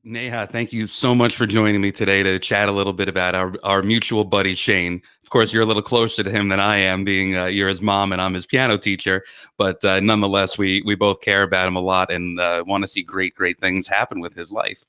Neha, thank you so much for joining me today to chat a little bit about our mutual buddy, Shane. Of course, you're a little closer to him than I am, being you're his mom and I'm his piano teacher. But nonetheless, we both care about him a lot and want to see great things happen with his life.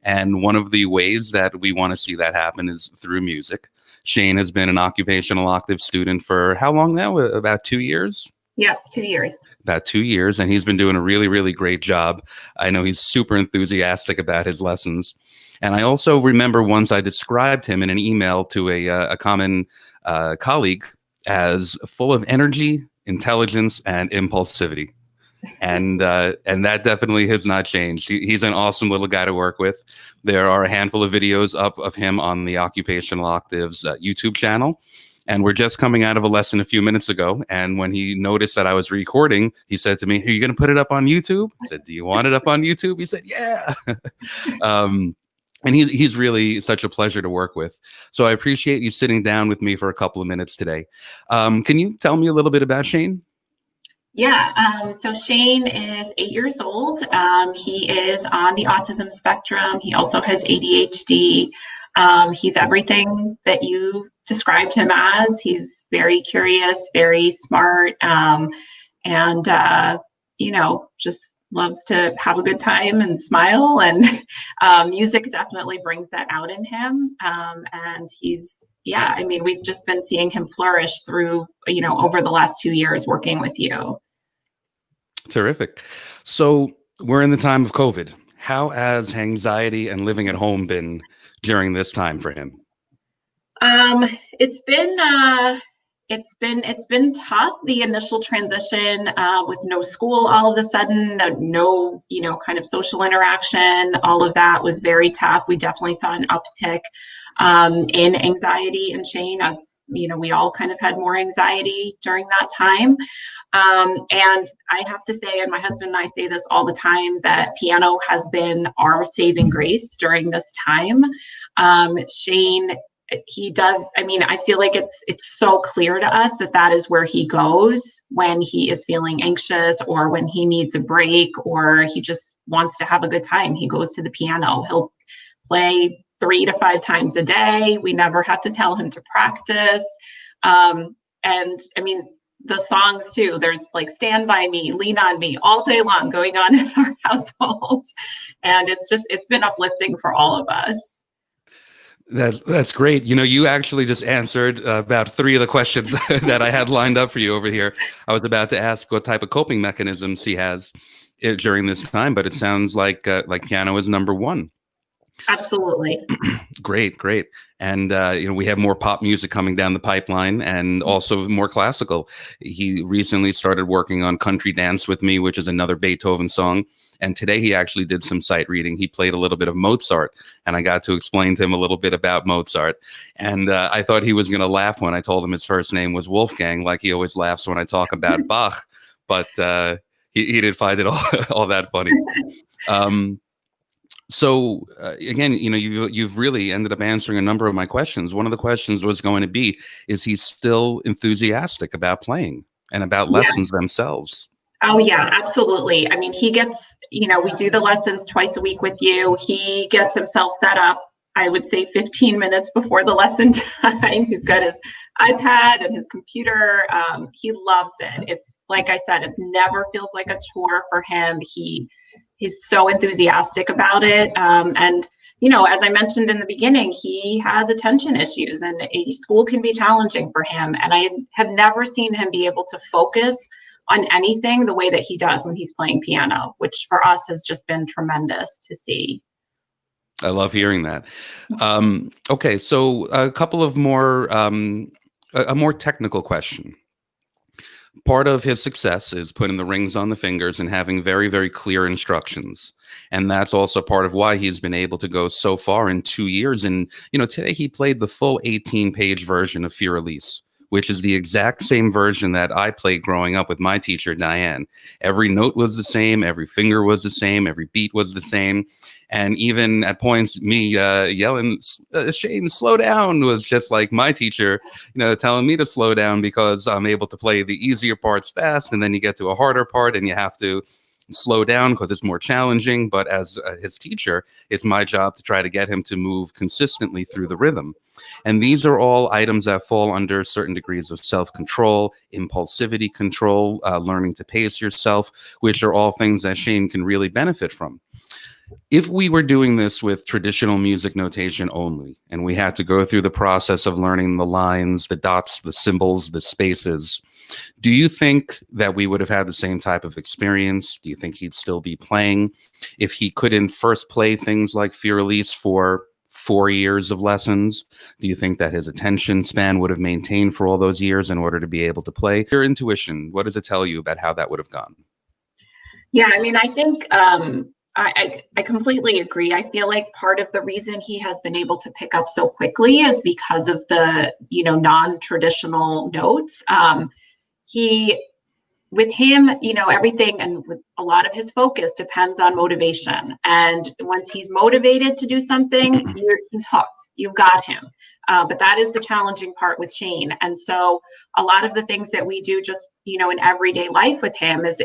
And one of the ways that we want to see that happen is through music. Shane has been an occupational octave student for how long now? About 2 years? Yep, 2 years. About 2 years, and he's been doing a really great job. I know he's super enthusiastic about his lessons. And I also remember once I described him in an email to a common colleague as full of energy, intelligence, and impulsivity. And that definitely has not changed. He's an awesome little guy to work with. There are a handful of videos up of him on the Occupational Octaves YouTube channel. And we're just coming out of a lesson a few minutes ago. And when he noticed that I was recording, he said to me, "Are you going to put it up on YouTube?" I said, "Do you want it up on YouTube?" He said, "Yeah." And he's really such a pleasure to work with. So I appreciate you sitting down with me for a couple of minutes today. Can you tell me a little bit about Shane? Yeah, so Shane is 8 years old. He is on the autism spectrum. He also has ADHD. He's everything that you described him as. He's very curious, very smart, and just loves to have a good time and smile. And music definitely brings that out in him. And we've just been seeing him flourish through, over the last 2 years working with you. Terrific. So we're in the time of COVID. How has anxiety and living at home been during this time for him? It's been tough. The initial transition with no school all of a sudden, no kind of social interaction, all of that was very tough. We definitely saw an uptick in anxiety in Shane, as we all kind of had more anxiety during that time. And I have to say, and my husband and I say this all the time, that piano has been our saving grace during this time. Shane, I feel like it's so clear to us that is where he goes when he is feeling anxious or when he needs a break or he just wants to have a good time. He goes to the piano. He'll play 3 to 5 times a day. We never have to tell him to practice. The songs too, there's like Stand By Me, Lean On Me all day long going on in our household. And it's been uplifting for all of us. That's great. You actually just answered about 3 of the questions that I had lined up for you over here. I was about to ask what type of coping mechanisms he has during this time, but it sounds like piano is number one. Absolutely. Great. And, we have more pop music coming down the pipeline and also more classical. He recently started working on Country Dance with Me, which is another Beethoven song. And today he actually did some sight reading. He played a little bit of Mozart, and I got to explain to him a little bit about Mozart. And I thought he was going to laugh when I told him his first name was Wolfgang, like he always laughs when I talk about Bach. But he didn't find it all that funny. So again, you've really ended up answering a number of my questions. One of the questions was going to be, is he still enthusiastic about playing and about lessons themselves? Oh yeah, absolutely. I mean, he gets, we do the lessons twice a week with you. He gets himself set up, I would say 15 minutes before the lesson time. He's got his iPad and his computer. He loves it. It's like I said, it never feels like a chore for him. He's so enthusiastic about it. And, as I mentioned in the beginning, he has attention issues and school can be challenging for him. And I have never seen him be able to focus on anything the way that he does when he's playing piano, which for us has just been tremendous to see. I love hearing that. Okay, so a couple of more, a more technical question. Part of his success is putting the rings on the fingers and having very clear instructions. And that's also part of why he's been able to go so far in 2 years. And, today he played the full 18-page version of Fur Elise, which is the exact same version that I played growing up with my teacher, Diane. Every note was the same, every finger was the same, every beat was the same. And even at points, me yelling, "Shane, slow down," was just like my teacher, telling me to slow down because I'm able to play the easier parts fast. And then you get to a harder part and you have to slow down because it's more challenging. But as his teacher, it's my job to try to get him to move consistently through the rhythm. And these are all items that fall under certain degrees of self-control, impulsivity control, learning to pace yourself, which are all things that Shane can really benefit from. If we were doing this with traditional music notation only, and we had to go through the process of learning the lines, the dots, the symbols, the spaces, do you think that we would have had the same type of experience? Do you think he'd still be playing if he couldn't first play things like Fear Release for 4 years of lessons? Do you think that his attention span would have maintained for all those years in order to be able to play? Your intuition, what does it tell you about how that would have gone? Yeah, I mean, I think I completely agree. I feel like part of the reason he has been able to pick up so quickly is because of the, non-traditional notes. He With him, everything and with a lot of his focus depends on motivation. And once he's motivated to do something, he's hooked. You've got him. But that is the challenging part with Shane. And so a lot of the things that we do just, in everyday life with him is,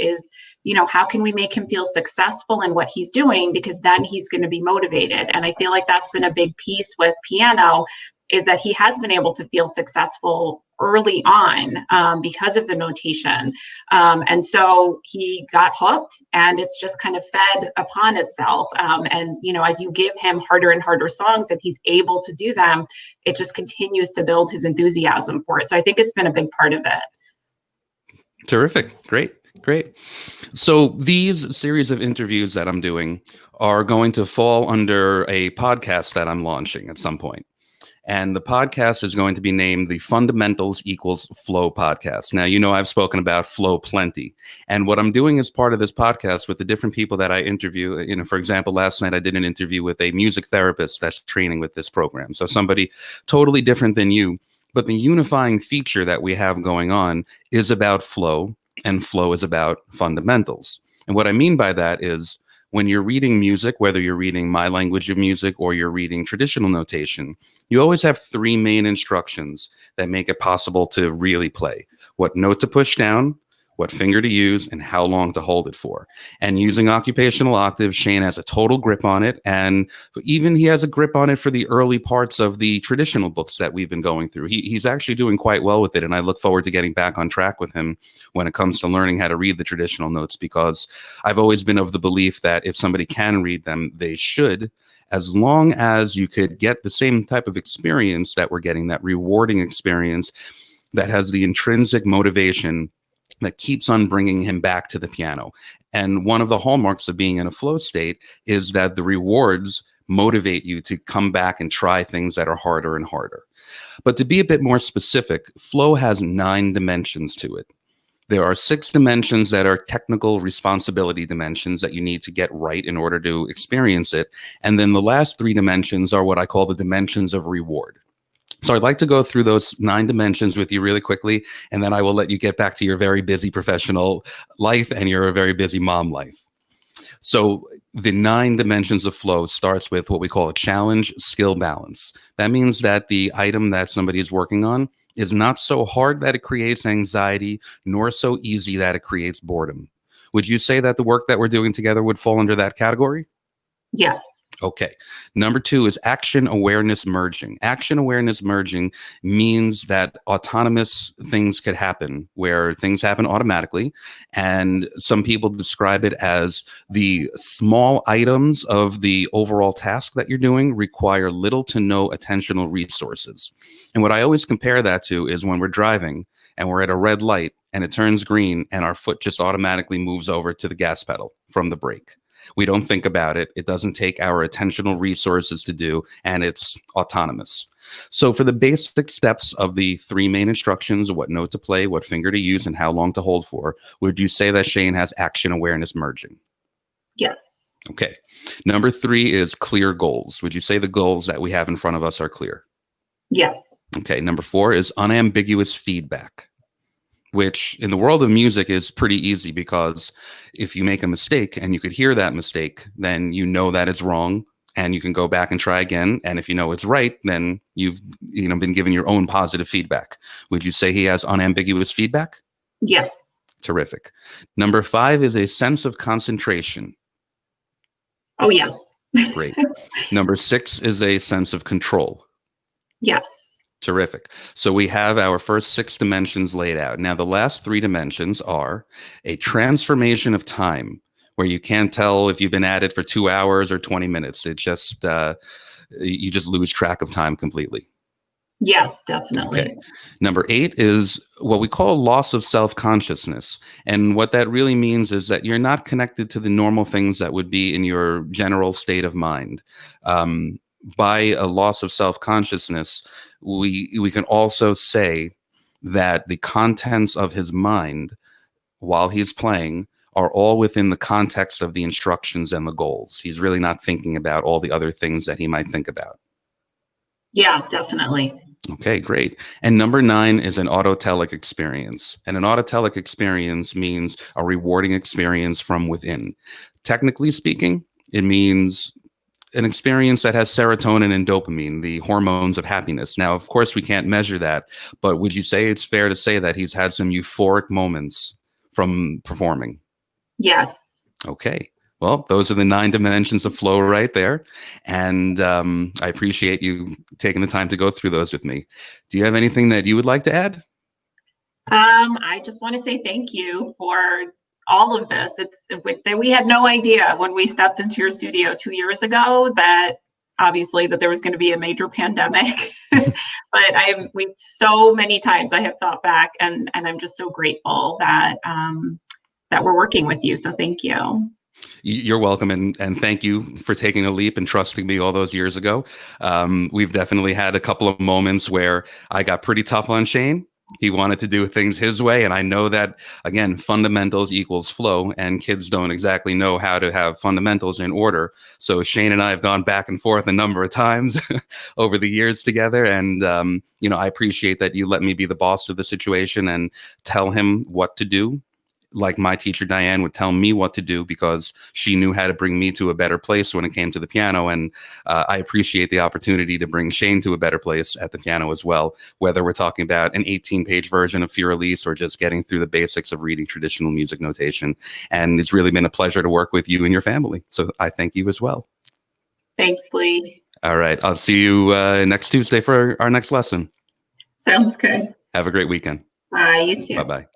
how can we make him feel successful in what he's doing? Because then he's going to be motivated. And I feel like that's been a big piece with piano, is that he has been able to feel successful early on because of the notation. And so he got hooked, and it's just kind of fed upon itself. And, as you give him harder and harder songs and he's able to do them, it just continues to build his enthusiasm for it. So I think it's been a big part of it. Terrific. Great. So these series of interviews that I'm doing are going to fall under a podcast that I'm launching at some point. And the podcast is going to be named the Fundamentals Equals Flow Podcast. Now, I've spoken about flow plenty. And what I'm doing as part of this podcast with the different people that I interview, for example, last night I did an interview with a music therapist that's training with this program. So somebody totally different than you. But the unifying feature that we have going on is about flow, and flow is about fundamentals. And what I mean by that is, when you're reading music, whether you're reading my language of music or you're reading traditional notation, you always have three main instructions that make it possible to really play: what note to push down, what finger to use, and how long to hold it for. And using Occupational Octaves, Shane has a total grip on it. And even he has a grip on it for the early parts of the traditional books that we've been going through. He's actually doing quite well with it. And I look forward to getting back on track with him when it comes to learning how to read the traditional notes, because I've always been of the belief that if somebody can read them, they should, as long as you could get the same type of experience that we're getting, that rewarding experience that has the intrinsic motivation that keeps on bringing him back to the piano. And one of the hallmarks of being in a flow state is that the rewards motivate you to come back and try things that are harder and harder. But to be a bit more specific, flow has 9 dimensions to it. There are 6 dimensions that are technical responsibility dimensions that you need to get right in order to experience it. And then the last 3 dimensions are what I call the dimensions of reward. So I'd like to go through those 9 dimensions with you really quickly, and then I will let you get back to your very busy professional life and your very busy mom life. So the 9 dimensions of flow starts with what we call a challenge, skill, balance. That means that the item that somebody is working on is not so hard that it creates anxiety, nor so easy that it creates boredom. Would you say that the work that we're doing together would fall under that category? Yes. Okay. Number 2 is action awareness merging. Action awareness merging means that autonomous things could happen, where things happen automatically. And some people describe it as the small items of the overall task that you're doing require little to no attentional resources. And what I always compare that to is when we're driving and we're at a red light and it turns green and our foot just automatically moves over to the gas pedal from the brake. We don't think about it. It doesn't take our attentional resources to do, and it's autonomous. So for the basic steps of the 3 main instructions of what note to play, what finger to use, and how long to hold for, would you say that Shane has action awareness merging? Yes. Okay. Number 3 is clear goals. Would you say the goals that we have in front of us are clear? Yes. Okay. Number 4 is unambiguous feedback, which in the world of music is pretty easy, because if you make a mistake and you could hear that mistake, then you know that it's wrong and you can go back and try again. And if you know it's right, then you've been given your own positive feedback. Would you say he has unambiguous feedback? Yes. Terrific. Number 5 is a sense of concentration. Oh, yes. Great. Number 6 is a sense of control. Yes. Terrific. So we have our first 6 dimensions laid out. Now, the last 3 dimensions are a transformation of time, where you can't tell if you've been at it for 2 hours or 20 minutes. It just, you just lose track of time completely. Yes, definitely. Okay. Number 8 is what we call loss of self-consciousness. And what that really means is that you're not connected to the normal things that would be in your general state of mind. By a loss of self-consciousness, we can also say that the contents of his mind while he's playing are all within the context of the instructions and the goals. He's really not thinking about all the other things that he might think about. Yeah, definitely. Okay, great. And number 9 is an autotelic experience. And an autotelic experience means a rewarding experience from within. Technically speaking, it means an experience that has serotonin and dopamine, the hormones of happiness. Now, of course, we can't measure that, but would you say it's fair to say that he's had some euphoric moments from performing? Yes. Okay. Well, those are the 9 dimensions of flow right there. And I appreciate you taking the time to go through those with me. Do you have anything that you would like to add? I just want to say thank you for all of this. We had no idea when we stepped into your studio 2 years ago that obviously that there was going to be a major pandemic. But we so many times I have thought back, and I'm just so grateful that that we're working with you. So thank you. You're welcome, and thank you for taking a leap and trusting me all those years ago. We've definitely had a couple of moments where I got pretty tough on Shane. He wanted to do things his way, and I know that, again, fundamentals equals flow, and kids don't exactly know how to have fundamentals in order. So Shane and I have gone back and forth a number of times over the years together, and I appreciate that you let me be the boss of the situation and tell him what to do, like my teacher Diane would tell me what to do, because she knew how to bring me to a better place when it came to the piano. And I appreciate the opportunity to bring Shane to a better place at the piano as well, whether we're talking about an 18-page version of Fur-Elise or just getting through the basics of reading traditional music notation. And it's really been a pleasure to work with you and your family. So I thank you as well. Thanks, Lee. All right. I'll see you next Tuesday for our next lesson. Sounds good. Have a great weekend. Bye, you too. Bye-bye.